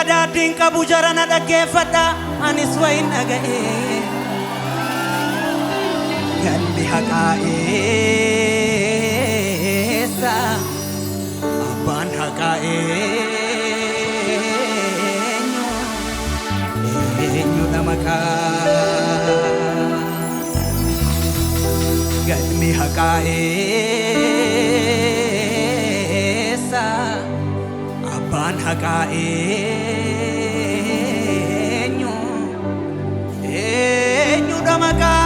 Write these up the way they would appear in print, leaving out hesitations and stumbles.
qadaaddiin qabu jarana dhaggeeffadha anis wayin dhaga'e galli haqaa'eessa abbaan haqaa'eenyudha maqaa galmi haqaa'eessa abbaan haqaa'eenyudha maqaa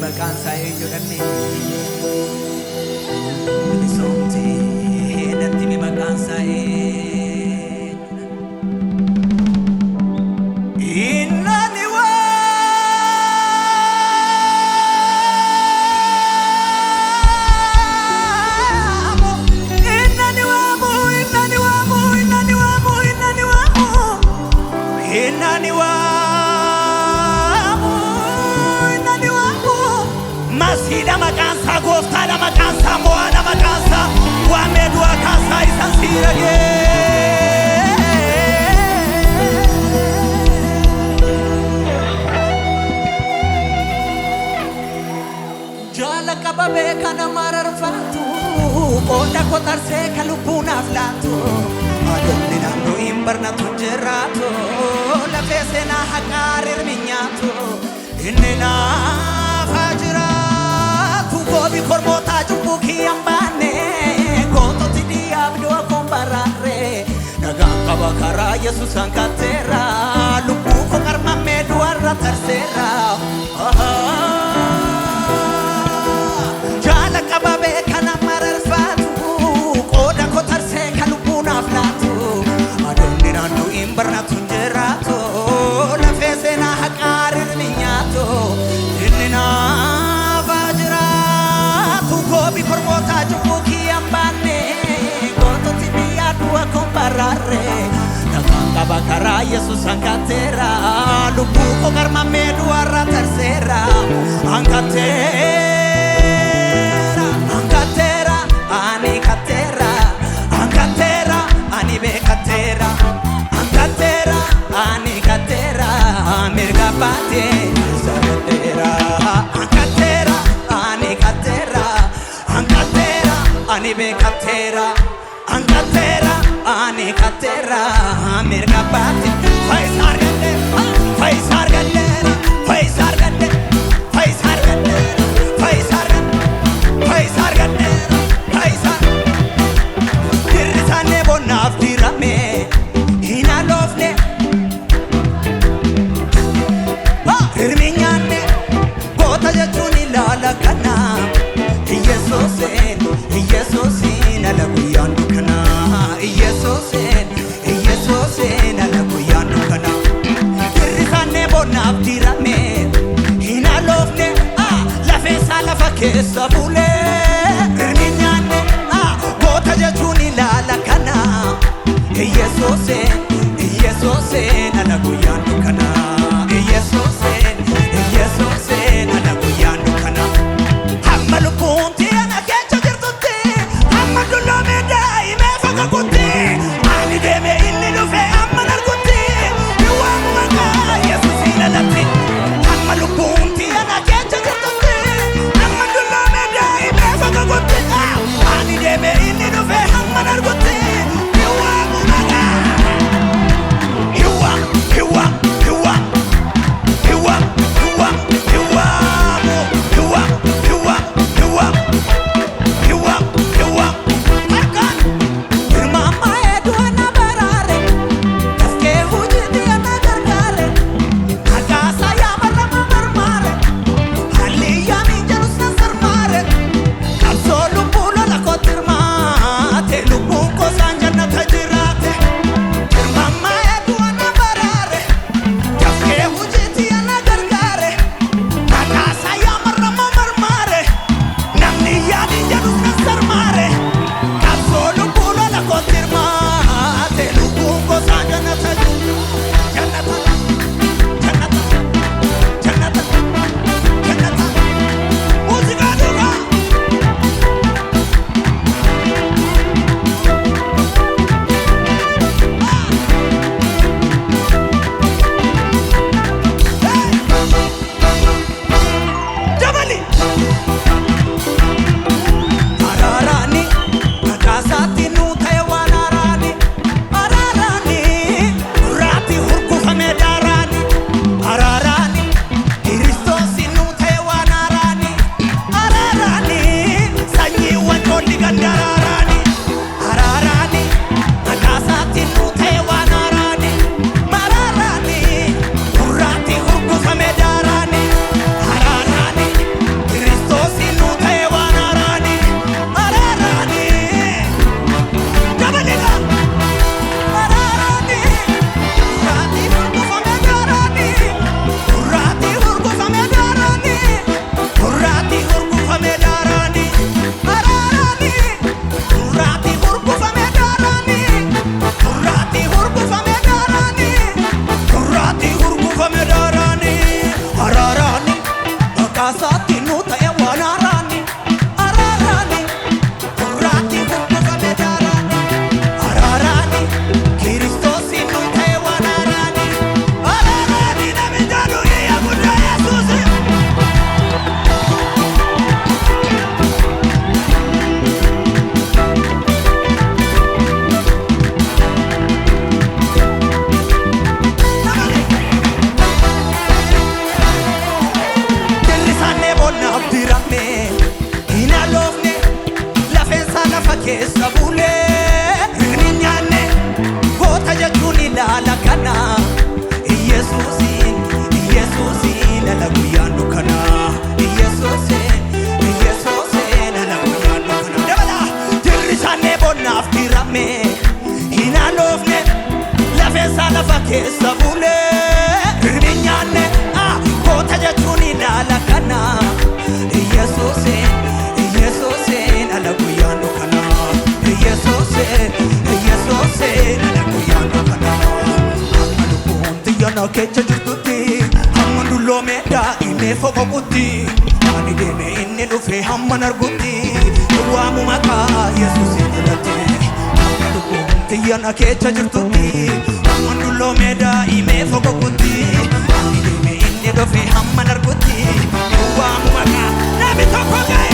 Makan saya jodani, bisomti nanti makan saya. Innani Masida makansa gofta da makansa moana makansa wa medwa kansa isansirage jala kababe kana mararfatu onda kotarse kalupuna flatu adonni namno imbarna tunjerato la fesena hakarir minyato innena fajira Gobi kormota jumbuki ambane Goto tidi abdo kombarare Nagang kabakara Yesus angkatera Lupu ko karma meduara tersera Jala kababe kana mararfatu Koda ko terse kalupuna flatu Adon dinandu imbarna tunjerato La fesena hakarir minyato Innina Gobi kormota jumbuki ambane Goto tidia dua komparare Nakanga bakara Yesus angkatera Lupu ko karma meduara tersera Angkatera Angkatera ani katera Angkatera ani bekatera Angkatera ani katera Mirga pate sabatera Angkatera ani katera Ani bekatera, angkatera, ani katera, mirga pati, faisar gadera, faisar gadera, faisar gadera, faisar gadera, faisar gadera, faisar gadera, faisar. Kirisane bonaf dirame, hina lofne, hirminyane, kota jachuni lala kana, Yesusen. Yesusin alaguyandu kana Yesusin alaguyandu kana Kirrisane bonaf dirame hina lofne la fesa la fakesa bule Irninyane gota jachuni lala kana Yesusin alaguyandu kana Yesusin alaguyandu kana Hamalupunti Ani deme inni lufe amma nargutti Iwamu maka Yesusina latti Amma lupunti ana kecha jirtutti Amma dulla meda alakana Yesuuse alakuyano kana Yesuuse alakuyano kana akalubun tiyana kecha jirtuti hammandu lomeda ime fokokuti ani deme inni lufe hamman arguti waamu maka Yesuuse alate akalubun tiyana kecha jirtuti hammandu lomeda ime fokokuti ani deme inni lufe hamman arguti waamu maka nabi tokogai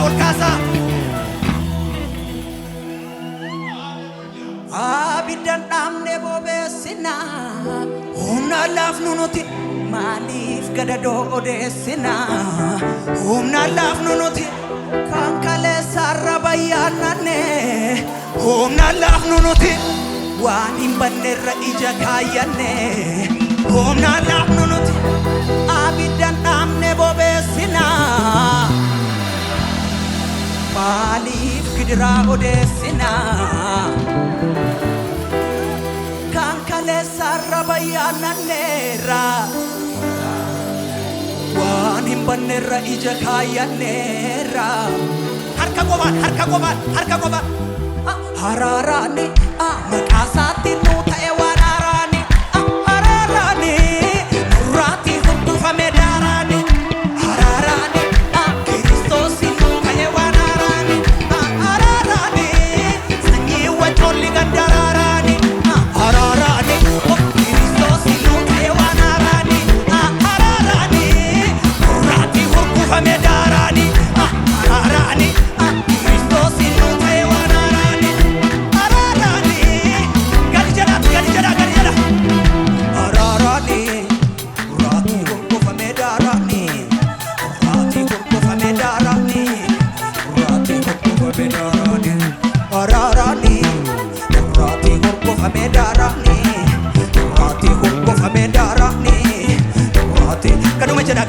Olkasa Abidan amne bobesina Humna lafnu nuti Malif gadado odesina Humna lafnu nuti Kankale sarabayanane Humna lafnu nuti Wanim banera ija kayane Humna lafnu nuti Abidan amne bobesina Malif kidra odesina Kankale sarabayananera Wanim banera ija kayanera Harka goban Hararani makasati nuta ewanarani Hararani nurati hukufa medarani Hararani Kiristosi nuta ewanarani Hararani sanyi wacholi gandararani Hararani Kiristosi nuta ewanarani Hararani nurati hukufa medarani Hararani Kiristosi nuta ewanarani Hararani Galijada Hararani nurati hukufa medarani Hararani nurati hukufa medarani Hararani nurati hukufa medarani Nurati hukufa medarani Nurati Kaduma jada